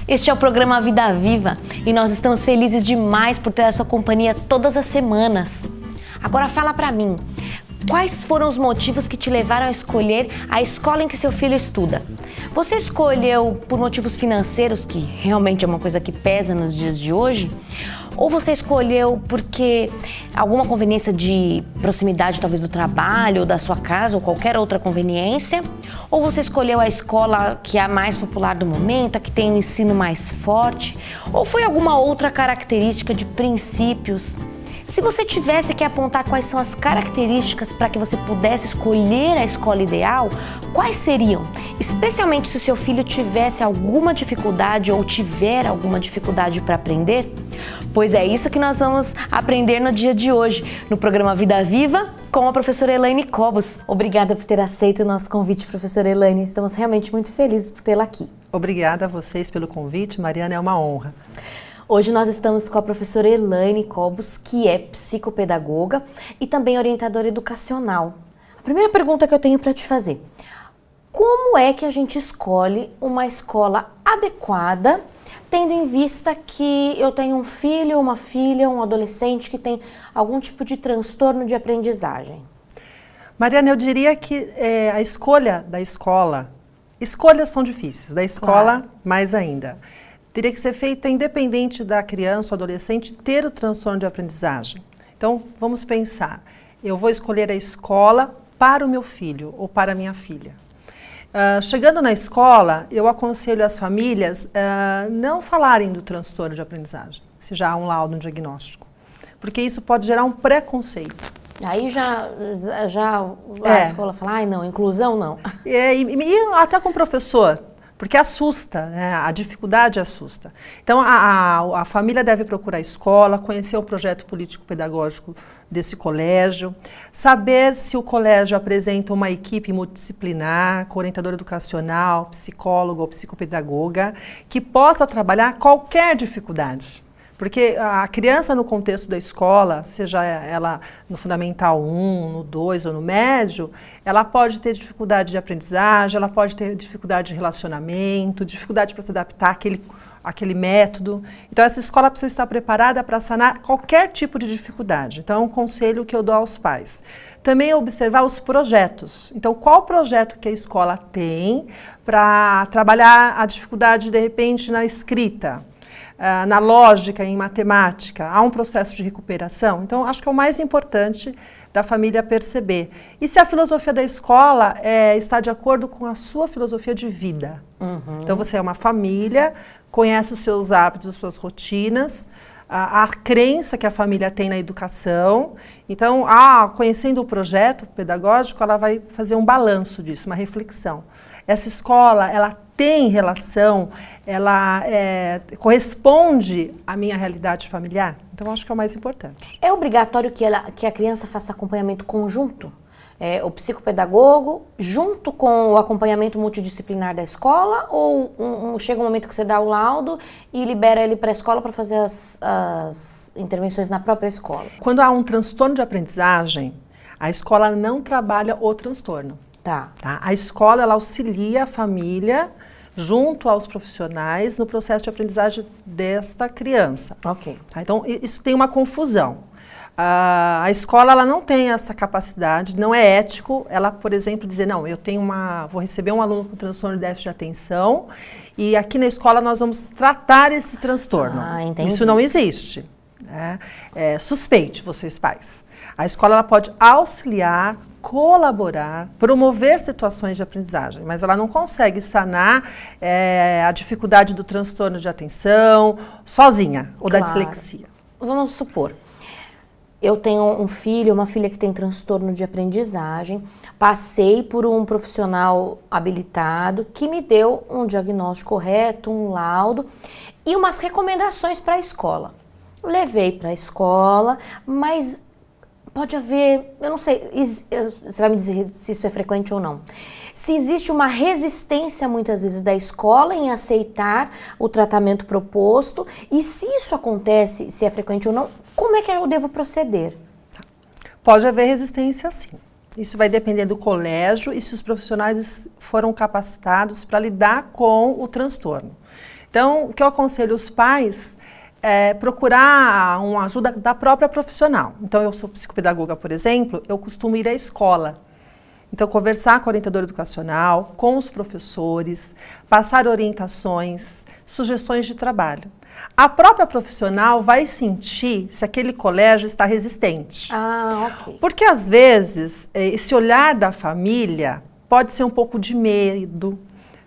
Este é o programa Vida Viva e nós estamos felizes demais por ter a sua companhia todas as semanas. Agora fala pra mim, quais foram os motivos que te levaram a escolher a escola em que seu filho estuda? Você escolheu por motivos financeiros, que realmente é uma coisa que pesa nos dias de hoje? Ou você escolheu porque alguma conveniência de proximidade, talvez do trabalho, ou da sua casa, ou qualquer outra conveniência? Ou você escolheu a escola que é a mais popular do momento, a que tem um ensino mais forte? Ou foi alguma outra característica de princípios? Se você tivesse que apontar quais são as características para que você pudesse escolher a escola ideal, quais seriam? Especialmente se o seu filho tivesse alguma dificuldade ou tiver alguma dificuldade para aprender? Pois é isso que nós vamos aprender no dia de hoje, no programa Vida Viva, com a professora Elaine Cobos. Obrigada por ter aceito o nosso convite, professora Elaine. Estamos realmente muito felizes por tê-la aqui. Obrigada a vocês pelo convite, Mariana, é uma honra. Hoje nós estamos com a professora Elaine Cobos, que é psicopedagoga e também orientadora educacional. A primeira pergunta que eu tenho para te fazer: como é que a gente escolhe uma escola adequada, tendo em vista que eu tenho um filho, uma filha, um adolescente que tem algum tipo de transtorno de aprendizagem? Mariana, eu diria que a escolha da escola, escolhas são difíceis, da escola claro. Mais ainda. Teria que ser feita independente da criança ou adolescente ter o transtorno de aprendizagem. Então, vamos pensar, eu vou escolher a escola para o meu filho ou para a minha filha. Chegando na escola, eu aconselho as famílias não falarem do transtorno de aprendizagem, se já há um laudo, um diagnóstico, porque isso pode gerar um preconceito. Aí já a escola fala, ai não, inclusão não. E até com o professor. Porque assusta, né? A dificuldade assusta. Então, a família deve procurar a escola, conhecer o projeto político-pedagógico desse colégio, saber se o colégio apresenta uma equipe multidisciplinar, com orientador educacional, psicólogo ou psicopedagoga, que possa trabalhar qualquer dificuldade. Porque a criança no contexto da escola, seja ela no Fundamental 1, no 2 ou no médio, ela pode ter dificuldade de aprendizagem, ela pode ter dificuldade de relacionamento, dificuldade para se adaptar àquele método. Então, essa escola precisa estar preparada para sanar qualquer tipo de dificuldade. Então, é um conselho que eu dou aos pais. Também é observar os projetos. Então, qual projeto que a escola tem para trabalhar a dificuldade, de repente, na escrita? Na lógica, em matemática, há um processo de recuperação. Então, acho que é o mais importante da família perceber. E se a filosofia da escola está de acordo com a sua filosofia de vida. Uhum. Então, você é uma família, conhece os seus hábitos, as suas rotinas, a crença que a família tem na educação. Então, conhecendo o projeto pedagógico, ela vai fazer um balanço disso, uma reflexão. Essa escola, ela tem relação, ela corresponde à minha realidade familiar? Então, acho que é o mais importante. É obrigatório que a criança faça acompanhamento conjunto? O psicopedagogo junto com o acompanhamento multidisciplinar da escola? Ou chega um momento que você dá o laudo e libera ele para a escola para fazer as intervenções na própria escola? Quando há um transtorno de aprendizagem, a escola não trabalha o transtorno. Tá. A escola, ela auxilia a família junto aos profissionais no processo de aprendizagem desta criança. Ok. Tá? Então, isso tem uma confusão. A escola, ela não tem essa capacidade, não é ético ela, por exemplo, dizer, não, vou receber um aluno com transtorno de déficit de atenção e aqui na escola nós vamos tratar esse transtorno. Entendi. Isso não existe. Né? Suspeite, vocês pais. A escola, ela pode auxiliar, colaborar, promover situações de aprendizagem, mas ela não consegue sanar a dificuldade do transtorno de atenção sozinha, ou da dislexia. Vamos supor, eu tenho um filho, uma filha que tem transtorno de aprendizagem, passei por um profissional habilitado que me deu um diagnóstico correto, um laudo e umas recomendações para a escola. Levei para a escola, mas pode haver, eu não sei, você vai me dizer se isso é frequente ou não. Se existe uma resistência, muitas vezes, da escola em aceitar o tratamento proposto, e se isso acontece, se é frequente ou não, como é que eu devo proceder? Pode haver resistência, sim. Isso vai depender do colégio e se os profissionais foram capacitados para lidar com o transtorno. Então, o que eu aconselho os pais é procurar uma ajuda da própria profissional. Então, eu sou psicopedagoga, por exemplo, eu costumo ir à escola. Então, conversar com a orientadora educacional, com os professores, passar orientações, sugestões de trabalho. A própria profissional vai sentir se aquele colégio está resistente. Ah, ok. Porque, às vezes, esse olhar da família pode ser um pouco de medo,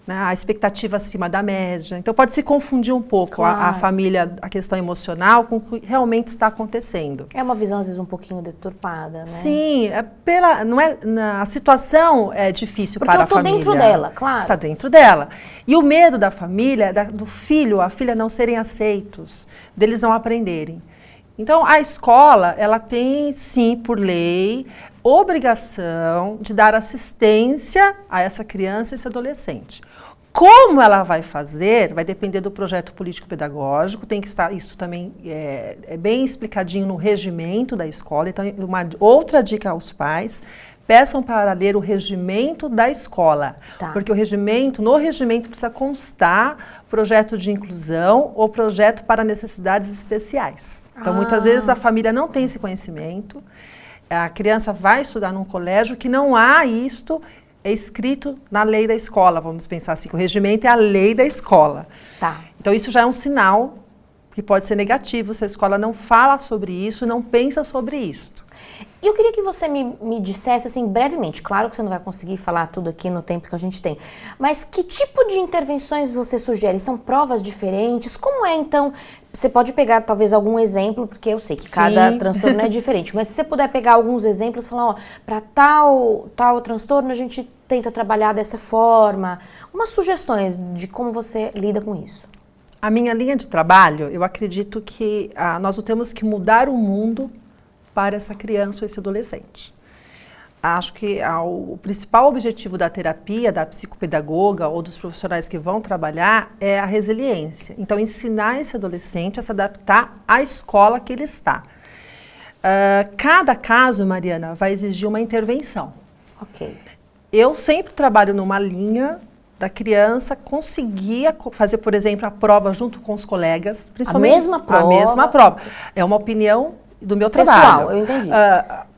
né? A expectativa acima da média. Então, pode se confundir um pouco Claro. a família, a questão emocional com o que realmente está acontecendo. É uma visão, às vezes, um pouquinho deturpada, né? Sim, a situação é difícil Porque para a eu tô família. dentro dela, claro. Está dentro dela. E o medo da família, do filho, a filha não serem aceitos, deles não aprenderem. Então, a escola, ela tem, sim, por lei, obrigação de dar assistência a essa criança e esse adolescente. Como ela vai fazer, vai depender do projeto político-pedagógico, tem que estar, isso também é bem explicadinho no regimento da escola. Então, outra dica aos pais, peçam para ler o regimento da escola. Tá. Porque no regimento precisa constar projeto de inclusão ou projeto para necessidades especiais. Então, muitas vezes a família não tem esse conhecimento, a criança vai estudar num colégio que não há isto escrito na lei da escola, vamos pensar assim, que o regimento é a lei da escola. Tá. Então, isso já é um sinal que pode ser negativo se a escola não fala sobre isso, não pensa sobre isso. E eu queria que você me dissesse, assim, brevemente, claro que você não vai conseguir falar tudo aqui no tempo que a gente tem, mas que tipo de intervenções você sugere? São provas diferentes? Como é, então? Você pode pegar, talvez, algum exemplo, porque eu sei que cada transtorno é diferente, mas se você puder pegar alguns exemplos e falar, ó, para tal transtorno a gente tenta trabalhar dessa forma, umas sugestões de como você lida com isso. A minha linha de trabalho, eu acredito que nós temos que mudar o mundo para essa criança ou esse adolescente. Acho que o principal objetivo da terapia, da psicopedagoga ou dos profissionais que vão trabalhar é a resiliência. Então, ensinar esse adolescente a se adaptar à escola que ele está. Cada caso, Mariana, vai exigir uma intervenção. Ok. Eu sempre trabalho numa linha da criança conseguir fazer, por exemplo, a prova junto com os colegas. Principalmente A mesma prova? A mesma prova. É uma opinião do meu Pessoal, trabalho. eu entendi.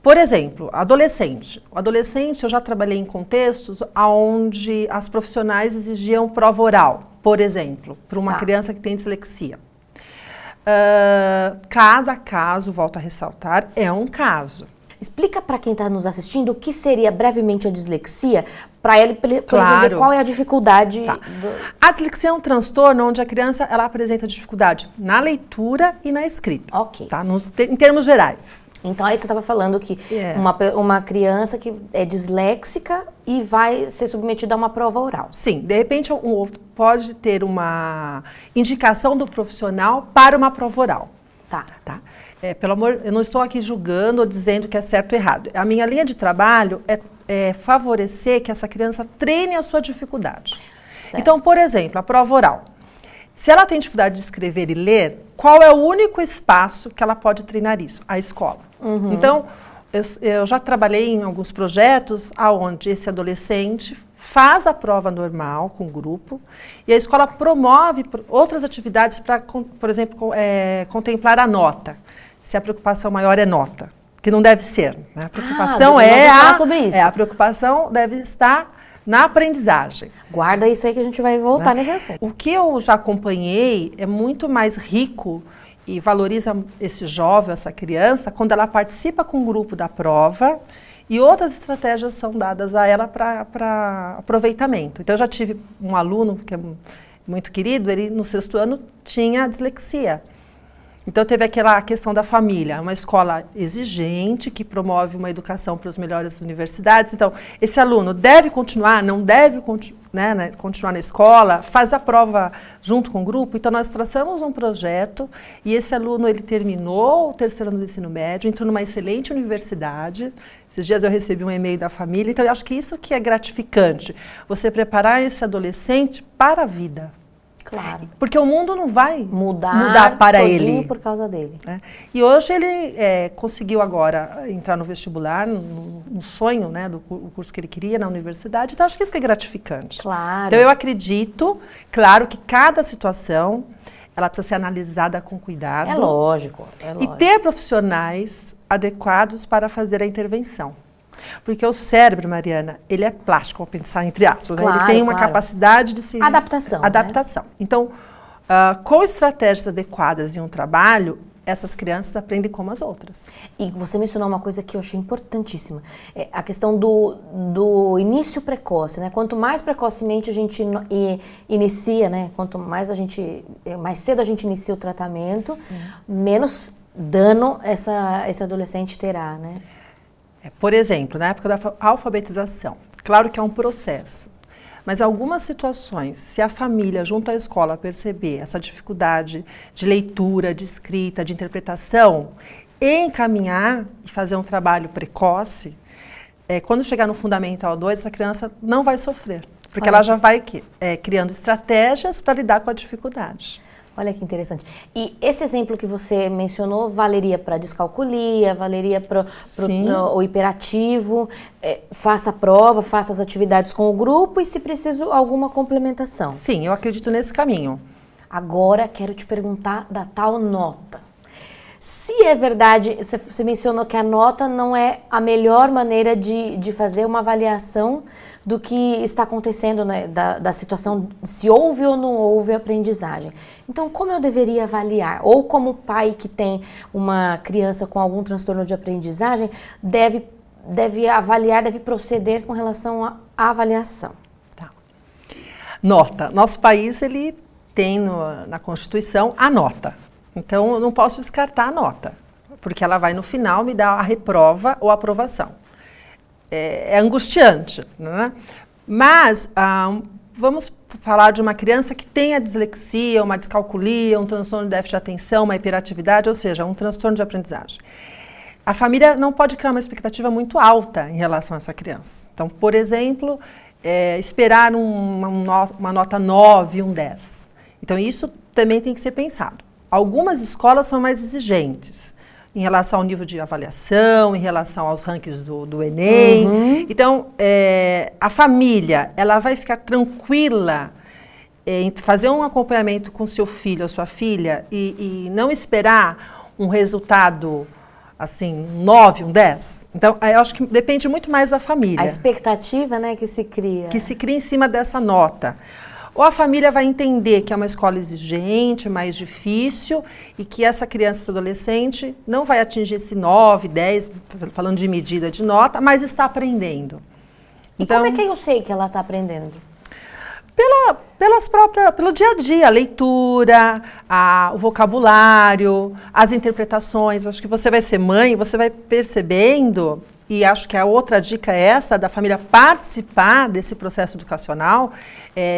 Por exemplo, adolescente. O adolescente, eu já trabalhei em contextos onde as profissionais exigiam prova oral, por exemplo, para uma criança que tem dislexia. Cada caso, volto a ressaltar, é um caso. Explica para quem está nos assistindo o que seria brevemente a dislexia, para ele entender qual é a dificuldade. Tá. A dislexia é um transtorno onde a criança ela apresenta dificuldade na leitura e na escrita. Ok. Tá? Em termos gerais. Então, aí você estava falando que uma criança que é disléxica e vai ser submetida a uma prova oral. Sim, de repente pode ter uma indicação do profissional para uma prova oral. Tá? Pelo amor, eu não estou aqui julgando ou dizendo que é certo ou errado. A minha linha de trabalho é favorecer que essa criança treine a sua dificuldade. Certo. Então, por exemplo, a prova oral. Se ela tem dificuldade de escrever e ler, qual é o único espaço que ela pode treinar isso? A escola. Uhum. Então, eu já trabalhei em alguns projetos onde esse adolescente faz a prova normal com o grupo e a escola promove outras atividades para, por exemplo, contemplar a nota. Se a preocupação maior é nota, que não deve ser. Né? A preocupação sobre isso. A preocupação deve estar na aprendizagem. Guarda isso aí que a gente vai voltar nesse assunto. O que eu já acompanhei é muito mais rico e valoriza esse jovem, essa criança, quando ela participa com o grupo da prova e outras estratégias são dadas a ela para aproveitamento. Então, eu já tive um aluno que é muito querido, ele no 6º ano tinha dislexia. Então, teve aquela questão da família, uma escola exigente que promove uma educação para as melhores universidades. Então, esse aluno deve continuar, não deve continuar na escola, faz a prova junto com o grupo. Então, nós traçamos um projeto e esse aluno, ele terminou o 3º ano do ensino médio, entrou numa excelente universidade. Esses dias eu recebi um e-mail da família. Então, eu acho que isso que é gratificante, você preparar esse adolescente para a vida. Claro. Porque o mundo não vai Mudar para todinho ele. por causa dele. Né? E hoje ele conseguiu agora entrar no vestibular, no sonho, né, do curso que ele queria na universidade, então acho que isso que é gratificante. Claro. Então eu acredito, claro, que cada situação ela precisa ser analisada com cuidado. É lógico. E ter profissionais adequados para fazer a intervenção. Porque o cérebro, Mariana, ele é plástico, ao pensar entre aspas. Claro, né? Ele tem uma capacidade de se... Adaptação. Adaptação. Né? Então, com estratégias adequadas em um trabalho, essas crianças aprendem como as outras. E você mencionou uma coisa que eu achei importantíssima. A questão do início precoce, né? Quanto mais precocemente a gente inicia, né? Quanto mais cedo a gente inicia o tratamento, menos dano esse adolescente terá, né? Por exemplo, na época da alfabetização, claro que é um processo, mas algumas situações, se a família junto à escola perceber essa dificuldade de leitura, de escrita, de interpretação, encaminhar e fazer um trabalho precoce, quando chegar no Fundamental 2, essa criança não vai sofrer, porque ela já vai criando estratégias para lidar com a dificuldade. Olha que interessante. E esse exemplo que você mencionou valeria para descalculia, valeria para o hiperativo, faça a prova, faça as atividades com o grupo e, se preciso, alguma complementação. Sim, eu acredito nesse caminho. Agora, quero te perguntar da tal nota. Se é verdade, você mencionou que a nota não é a melhor maneira de fazer uma avaliação do que está acontecendo, né, da situação, se houve ou não houve aprendizagem. Então, como eu deveria avaliar? Ou como pai que tem uma criança com algum transtorno de aprendizagem deve avaliar, deve proceder com relação à avaliação? Tá. Nota. Nosso país, ele tem na Constituição a nota. Então, eu não posso descartar a nota, porque ela vai no final me dar a reprova ou a aprovação. É angustiante, né? Mas vamos falar de uma criança que tenha dislexia, uma descalculia, um transtorno de déficit de atenção, uma hiperatividade, ou seja, um transtorno de aprendizagem. A família não pode criar uma expectativa muito alta em relação a essa criança. Então, por exemplo, esperar uma nota 9, um 10. Então, isso também tem que ser pensado. Algumas escolas são mais exigentes em relação ao nível de avaliação, em relação aos rankings do Enem. Uhum. Então, a família, ela vai ficar tranquila em fazer um acompanhamento com seu filho ou sua filha e não esperar um resultado, assim, um 9, um 10. Então, eu acho que depende muito mais da família. A expectativa, né, que se cria. Que se cria em cima dessa nota. Ou a família vai entender que é uma escola exigente, mais difícil, e que essa criança, esse adolescente, não vai atingir esse 9, 10, falando de medida de nota, mas está aprendendo. Então, como é que eu sei que ela está aprendendo? Pelo dia a dia, a leitura, o vocabulário, as interpretações. Eu acho que você vai ser mãe, você vai percebendo. E acho que a outra dica é essa, da família participar desse processo educacional,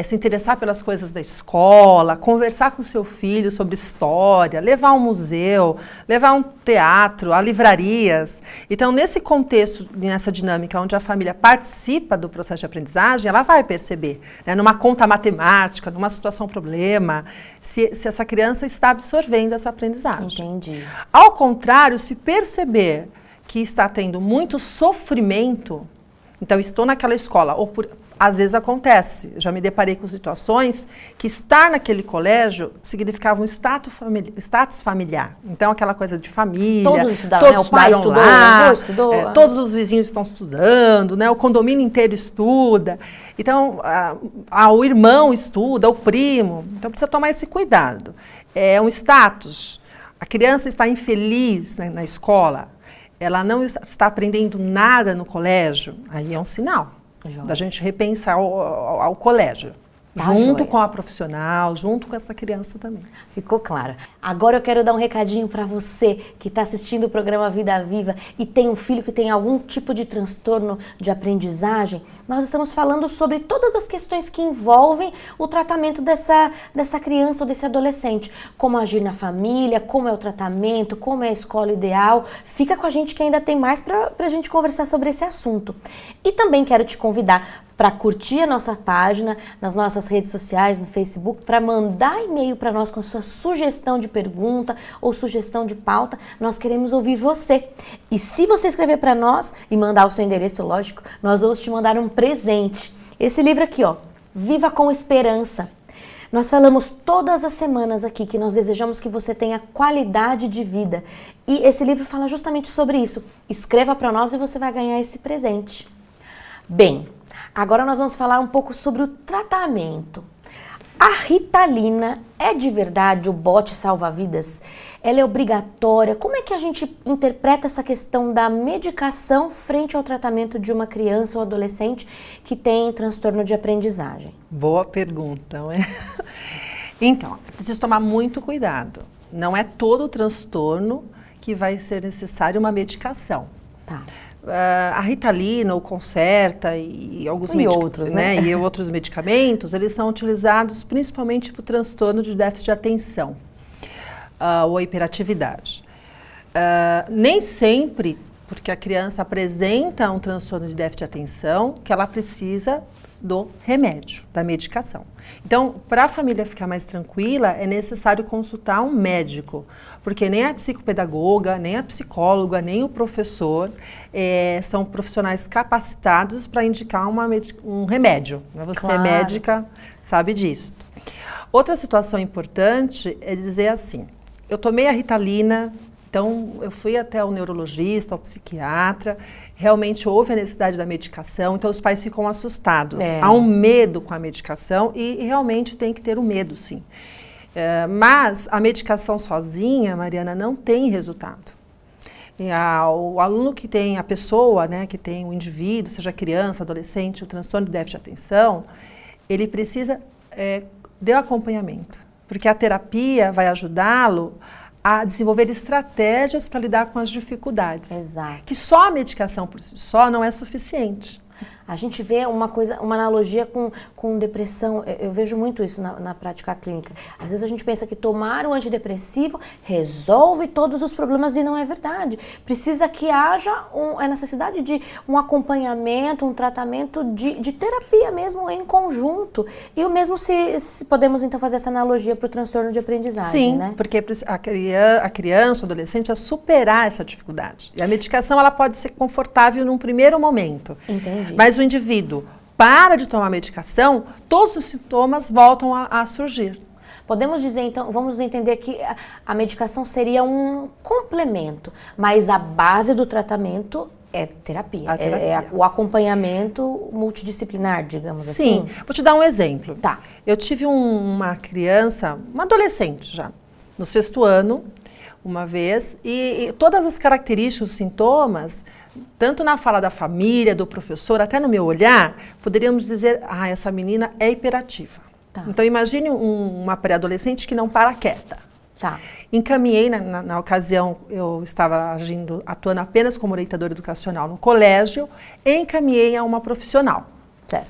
se interessar pelas coisas da escola, conversar com o seu filho sobre história, levar a um museu, levar a um teatro, a livrarias. Então, nesse contexto, nessa dinâmica onde a família participa do processo de aprendizagem, ela vai perceber, né, numa conta matemática, numa situação problema, se essa criança está absorvendo essa aprendizagem. Entendi. Ao contrário, se perceber que está tendo muito sofrimento, então estou naquela escola, às vezes acontece, já me deparei com situações que estar naquele colégio significava um status familiar. Então aquela coisa de família, todos estudaram, né? O pai estudou, lá, o avô estudou. Todos os vizinhos estão estudando, né? O condomínio inteiro estuda. Então o irmão estuda, o primo. Então precisa tomar esse cuidado. É um status. A criança está infeliz, né, na escola, ela não está aprendendo nada no colégio, aí é um sinal da gente repensar ao colégio. Junto com a profissional, junto com essa criança também. Ficou claro. Agora eu quero dar um recadinho para você que está assistindo o programa Vida Viva e tem um filho que tem algum tipo de transtorno de aprendizagem. Nós estamos falando sobre todas as questões que envolvem o tratamento dessa criança ou desse adolescente. Como agir na família, como é o tratamento, como é a escola ideal. Fica com a gente que ainda tem mais para a gente conversar sobre esse assunto. E também quero te convidar para curtir a nossa página nas nossas redes sociais, no Facebook, para mandar e-mail para nós com a sua sugestão de pergunta ou sugestão de pauta. Nós queremos ouvir você. E se você escrever para nós e mandar o seu endereço, lógico, nós vamos te mandar um presente. Esse livro aqui, ó, Viva com Esperança. Nós falamos todas as semanas aqui que nós desejamos que você tenha qualidade de vida. E esse livro fala justamente sobre isso. Escreva para nós e você vai ganhar esse presente. Bem, agora nós vamos falar um pouco sobre o tratamento. A Ritalina é de verdade o bote salva-vidas? Ela é obrigatória? Como é que a gente interpreta essa questão da medicação frente ao tratamento de uma criança ou adolescente que tem transtorno de aprendizagem? Boa pergunta, não é? Então, preciso tomar muito cuidado. Não é todo transtorno que vai ser necessário uma medicação. Tá. A Ritalina, o Concerta e alguns outros, né? E outros medicamentos, eles são utilizados principalmente para o transtorno de déficit de atenção ou a hiperatividade. Nem sempre, porque a criança apresenta um transtorno de déficit de atenção, que ela precisa do remédio, da medicação. Então, para a família ficar mais tranquila, é necessário consultar um médico, porque nem a psicopedagoga, nem a psicóloga, nem o professor são profissionais capacitados para indicar um remédio. Você é médica, sabe disso. Outra situação importante é dizer assim, eu tomei a Ritalina, então eu fui até o neurologista, ao psiquiatra, realmente houve a necessidade da medicação, então os pais ficam assustados. Há um medo com a medicação e realmente tem que ter o medo, sim. Mas a medicação sozinha, Mariana, não tem resultado. O aluno que tem, a pessoa, né, que tem o indivíduo, seja criança, adolescente, o transtorno de déficit de atenção, ele precisa de acompanhamento, porque a terapia vai ajudá-lo a desenvolver estratégias para lidar com as dificuldades. Exato. Que só a medicação por si só não é suficiente. A gente vê uma analogia com depressão, eu vejo muito isso na prática clínica. Às vezes a gente pensa que tomar um antidepressivo resolve todos os problemas e não é verdade. Precisa que haja a necessidade de um acompanhamento, um tratamento de terapia mesmo em conjunto. E o mesmo se podemos então fazer essa analogia para o transtorno de aprendizagem, sim, né? Porque a criança, o adolescente precisa superar essa dificuldade. E a medicação ela pode ser confortável num primeiro momento. Entendi. Mas o indivíduo para de tomar medicação, todos os sintomas voltam a surgir. Podemos dizer, então, vamos entender que a medicação seria um complemento, mas a base do tratamento é terapia. É o acompanhamento multidisciplinar, digamos assim. Sim, vou te dar um exemplo. Tá. Eu tive uma criança, uma adolescente já, no 6º ano, uma vez, e todas as características, os sintomas, tanto na fala da família, do professor, até no meu olhar, poderíamos dizer, essa menina é hiperativa. Tá. Então, imagine uma pré-adolescente que não para quieta. Tá. Encaminhei, na ocasião, eu estava atuando apenas como orientadora educacional no colégio, encaminhei a uma profissional. Certo.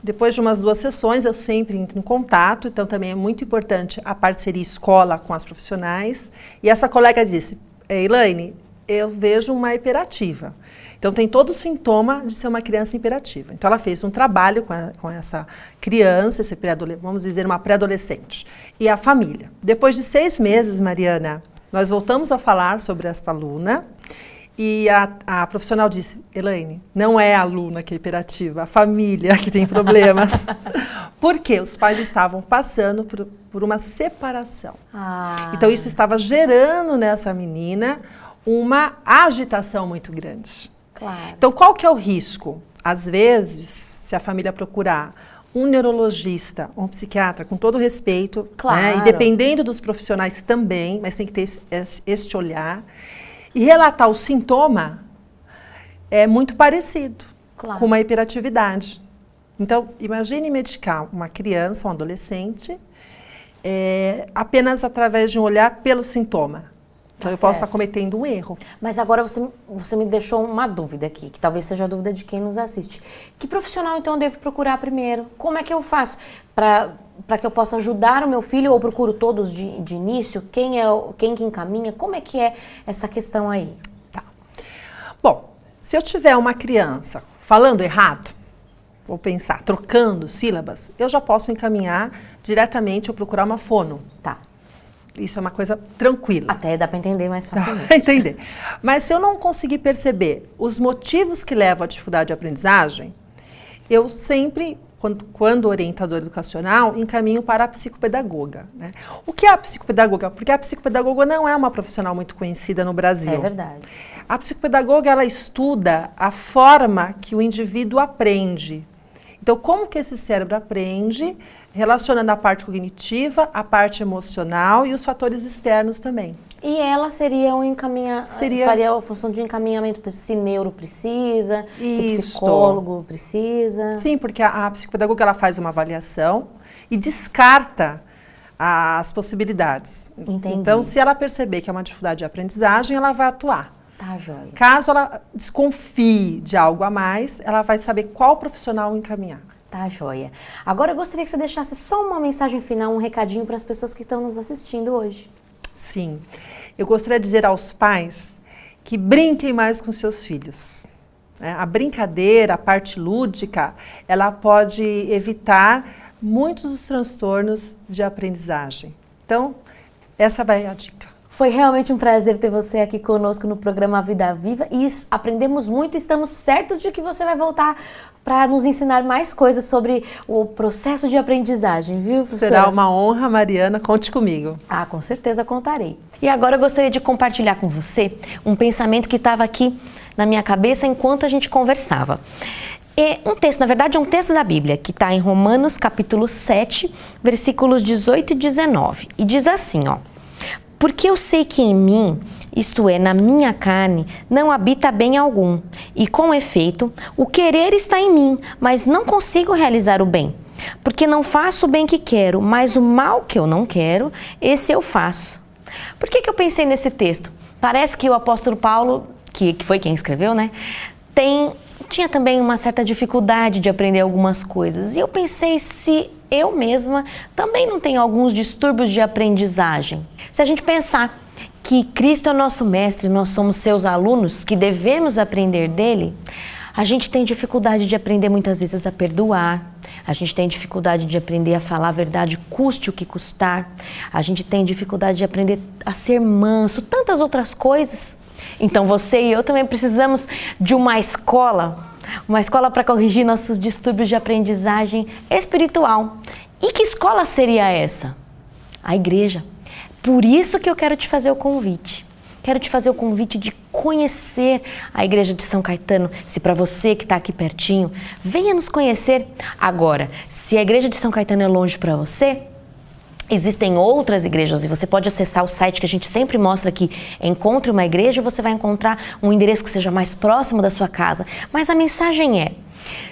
Depois de umas 2 sessões, eu sempre entro em contato, então também é muito importante a parceria escola com as profissionais. E essa colega disse, Elaine, eu vejo uma hiperativa. Então tem todo o sintoma de ser uma criança hiperativa. Então ela fez um trabalho com essa criança, vamos dizer uma pré-adolescente, e a família. Depois de 6 meses, Mariana, nós voltamos a falar sobre esta aluna. E a profissional disse, Elaine, não é a aluna que é hiperativa, a família que tem problemas. Porque os pais estavam passando por uma separação. Então isso estava gerando nessa menina uma agitação muito grande. Claro. Então qual que é o risco? Às vezes, se a família procurar um neurologista, um psiquiatra, com todo respeito, claro, né, e dependendo dos profissionais também, mas tem que ter este olhar, e relatar o sintoma é muito parecido com uma hiperatividade. Então, imagine medicar uma criança, um adolescente, apenas através de um olhar pelo sintoma. Então, eu posso estar cometendo um erro. Mas agora você me deixou uma dúvida aqui, que talvez seja a dúvida de quem nos assiste. Que profissional, então, eu devo procurar primeiro? Como é que eu faço para que eu possa ajudar o meu filho, ou procuro todos de início? Quem que encaminha? Como é que é essa questão aí? Tá. Bom, se eu tiver uma criança falando errado, vou pensar, trocando sílabas, eu já posso encaminhar diretamente ou procurar uma fono. Tá. Isso é uma coisa tranquila. Até dá para entender mais facilmente. Dá pra entender. Mas se eu não conseguir perceber os motivos que levam à dificuldade de aprendizagem, eu sempre, quando orientador educacional, encaminho para a psicopedagoga, né? O que é a psicopedagoga? Porque a psicopedagoga não é uma profissional muito conhecida no Brasil. É verdade. A psicopedagoga, ela estuda a forma que o indivíduo aprende. Então, como que esse cérebro aprende, relacionando a parte cognitiva, a parte emocional e os fatores externos também. E ela seria faria a função de encaminhamento se neuro precisa, se psicólogo precisa. Sim, porque a psicopedagoga ela faz uma avaliação e descarta as possibilidades. Entendi. Então, se ela perceber que é uma dificuldade de aprendizagem, ela vai atuar. Tá, joia. Caso ela desconfie de algo a mais, ela vai saber qual profissional encaminhar. Tá, joia. Agora eu gostaria que você deixasse só uma mensagem final, um recadinho para as pessoas que estão nos assistindo hoje. Sim. Eu gostaria de dizer aos pais que brinquem mais com seus filhos. A brincadeira, a parte lúdica, ela pode evitar muitos dos transtornos de aprendizagem. Então, essa vai a dica. Foi realmente um prazer ter você aqui conosco no programa Vida Viva e aprendemos muito e estamos certos de que você vai voltar para nos ensinar mais coisas sobre o processo de aprendizagem, viu, professora? Será uma honra, Mariana, conte comigo. Ah, com certeza contarei. E agora eu gostaria de compartilhar com você um pensamento que estava aqui na minha cabeça enquanto a gente conversava. É um texto, na verdade é um texto da Bíblia, que está em Romanos capítulo 7, versículos 18 e 19. E diz assim, ó. Porque eu sei que em mim, isto é, na minha carne, não habita bem algum. E com efeito, o querer está em mim, mas não consigo realizar o bem. Porque não faço o bem que quero, mas o mal que eu não quero, esse eu faço. Por que eu pensei nesse texto? Parece que o apóstolo Paulo, que foi quem escreveu, né? Tinha também uma certa dificuldade de aprender algumas coisas. E eu pensei se eu mesma também não tenho alguns distúrbios de aprendizagem. Se a gente pensar que Cristo é o nosso mestre, nós somos seus alunos, que devemos aprender dele, a gente tem dificuldade de aprender muitas vezes a perdoar, a gente tem dificuldade de aprender a falar a verdade, custe o que custar, a gente tem dificuldade de aprender a ser manso, tantas outras coisas. Então você e eu também precisamos de uma escola para corrigir nossos distúrbios de aprendizagem espiritual. E que escola seria essa? A igreja. Por isso que eu quero te fazer o convite. Quero te fazer o convite de conhecer a Igreja de São Caetano. Se para você que está aqui pertinho, venha nos conhecer. Agora, se a Igreja de São Caetano é longe para você, existem outras igrejas e você pode acessar o site que a gente sempre mostra aqui. Encontre uma igreja e você vai encontrar um endereço que seja mais próximo da sua casa. Mas a mensagem é,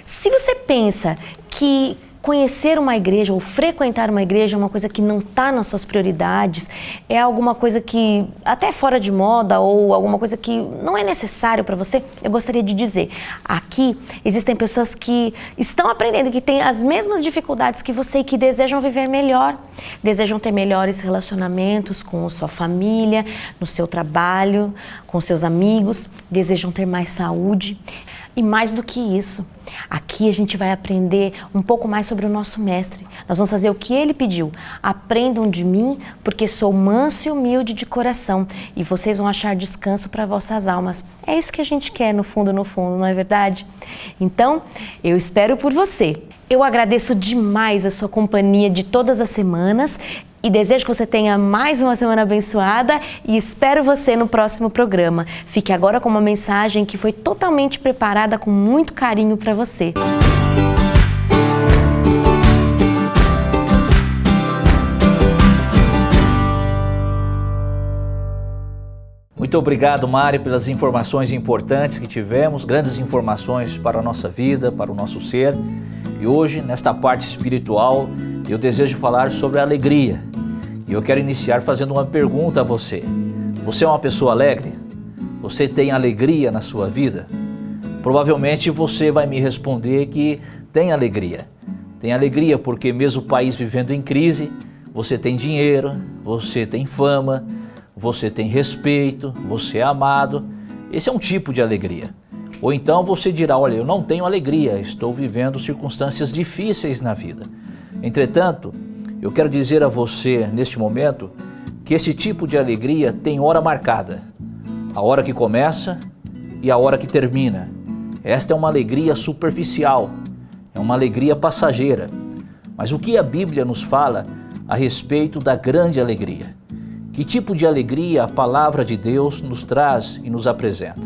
se você pensa que conhecer uma igreja ou frequentar uma igreja é uma coisa que não está nas suas prioridades, é alguma coisa que até fora de moda ou alguma coisa que não é necessário para você, eu gostaria de dizer, aqui existem pessoas que estão aprendendo, que têm as mesmas dificuldades que você e que desejam viver melhor, desejam ter melhores relacionamentos com a sua família, no seu trabalho, com seus amigos, desejam ter mais saúde. E mais do que isso, aqui a gente vai aprender um pouco mais sobre o nosso mestre. Nós vamos fazer o que ele pediu. Aprendam de mim, porque sou manso e humilde de coração, e vocês vão achar descanso para vossas almas. É isso que a gente quer, no fundo, não é verdade? Então, eu espero por você. Eu agradeço demais a sua companhia de todas as semanas e desejo que você tenha mais uma semana abençoada e espero você no próximo programa. Fique agora com uma mensagem que foi totalmente preparada com muito carinho para você. Muito obrigado, Mari, pelas informações importantes que tivemos, grandes informações para a nossa vida, para o nosso ser. E hoje, nesta parte espiritual, eu desejo falar sobre a alegria. E eu quero iniciar fazendo uma pergunta a você. Você é uma pessoa alegre? Você tem alegria na sua vida? Provavelmente você vai me responder que tem alegria. Tem alegria porque mesmo o país vivendo em crise, você tem dinheiro, você tem fama, você tem respeito, você é amado. Esse é um tipo de alegria. Ou então você dirá, olha, eu não tenho alegria, estou vivendo circunstâncias difíceis na vida. Entretanto, eu quero dizer a você neste momento que esse tipo de alegria tem hora marcada. A hora que começa e a hora que termina. Esta é uma alegria superficial, é uma alegria passageira. Mas o que a Bíblia nos fala a respeito da grande alegria? Que tipo de alegria a palavra de Deus nos traz e nos apresenta?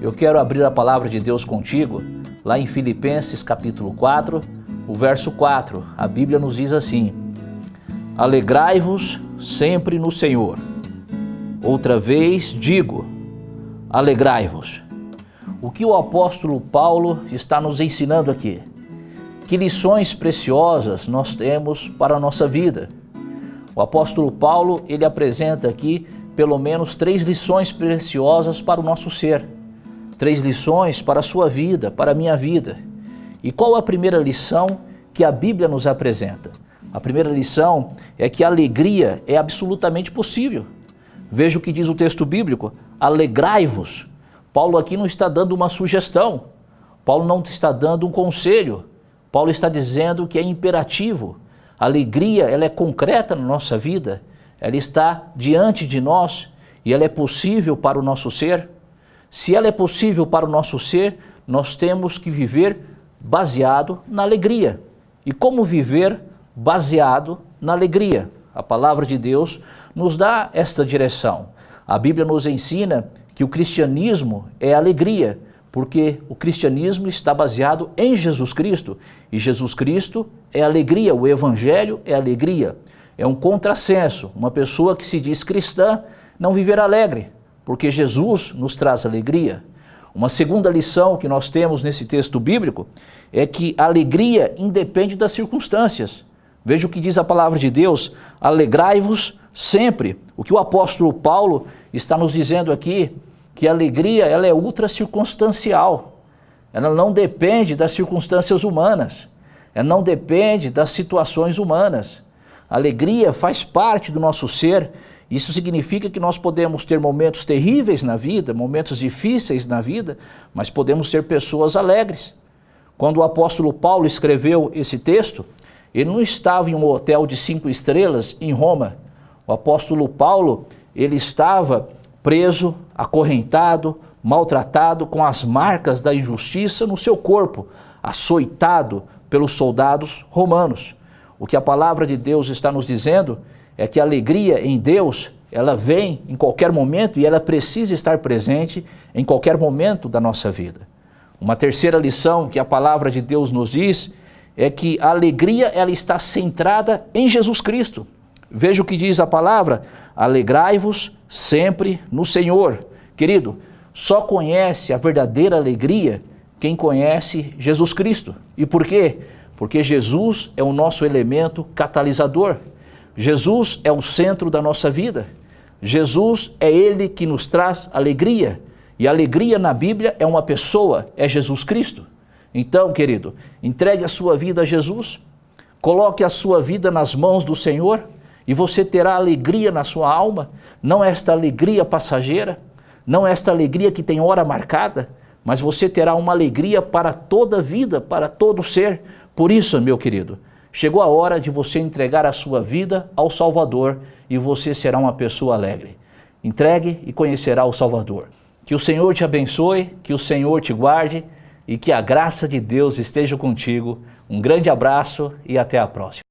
Eu quero abrir a palavra de Deus contigo, lá em Filipenses capítulo 4, o verso 4. A Bíblia nos diz assim: alegrai-vos sempre no Senhor. Outra vez digo, alegrai-vos. O que o apóstolo Paulo está nos ensinando aqui? Que lições preciosas nós temos para a nossa vida? O apóstolo Paulo, ele apresenta aqui pelo menos 3 lições preciosas para o nosso ser. 3 lições para a sua vida, para a minha vida. E qual a primeira lição que a Bíblia nos apresenta? A primeira lição é que a alegria é absolutamente possível. Veja o que diz o texto bíblico, alegrai-vos. Paulo aqui não está dando uma sugestão, Paulo não está dando um conselho, Paulo está dizendo que é imperativo. A alegria, ela é concreta na nossa vida, ela está diante de nós e ela é possível para o nosso ser. Se ela é possível para o nosso ser, nós temos que viver baseado na alegria. E como viver baseado na alegria? A palavra de Deus nos dá esta direção. A Bíblia nos ensina que o cristianismo é alegria, porque o cristianismo está baseado em Jesus Cristo. E Jesus Cristo é alegria, o Evangelho é alegria. É um contrassenso. Uma pessoa que se diz cristã não viver alegre, porque Jesus nos traz alegria. Uma segunda lição que nós temos nesse texto bíblico é que a alegria independe das circunstâncias. Veja o que diz a palavra de Deus, alegrai-vos sempre. O que o apóstolo Paulo está nos dizendo aqui, que a alegria ela é ultra circunstancial. Ela não depende das circunstâncias humanas. Ela não depende das situações humanas. A alegria faz parte do nosso ser. Isso significa que nós podemos ter momentos terríveis na vida, momentos difíceis na vida, mas podemos ser pessoas alegres. Quando o apóstolo Paulo escreveu esse texto, ele não estava em um hotel de 5 estrelas em Roma. O apóstolo Paulo, ele estava preso, acorrentado, maltratado, com as marcas da injustiça no seu corpo, açoitado pelos soldados romanos. O que a palavra de Deus está nos dizendo é que a alegria em Deus, ela vem em qualquer momento e ela precisa estar presente em qualquer momento da nossa vida. Uma terceira lição que a palavra de Deus nos diz é que a alegria ela está centrada em Jesus Cristo. Veja o que diz a palavra, alegrai-vos sempre no Senhor. Querido, só conhece a verdadeira alegria quem conhece Jesus Cristo. E por quê? Porque Jesus é o nosso elemento catalisador. Jesus é o centro da nossa vida. Jesus é Ele que nos traz alegria. E a alegria na Bíblia é uma pessoa, é Jesus Cristo. Então, querido, entregue a sua vida a Jesus, coloque a sua vida nas mãos do Senhor e você terá alegria na sua alma, não esta alegria passageira, não esta alegria que tem hora marcada, mas você terá uma alegria para toda a vida, para todo ser. Por isso, meu querido, chegou a hora de você entregar a sua vida ao Salvador e você será uma pessoa alegre. Entregue e conhecerá o Salvador. Que o Senhor te abençoe, que o Senhor te guarde e que a graça de Deus esteja contigo. Um grande abraço e até a próxima.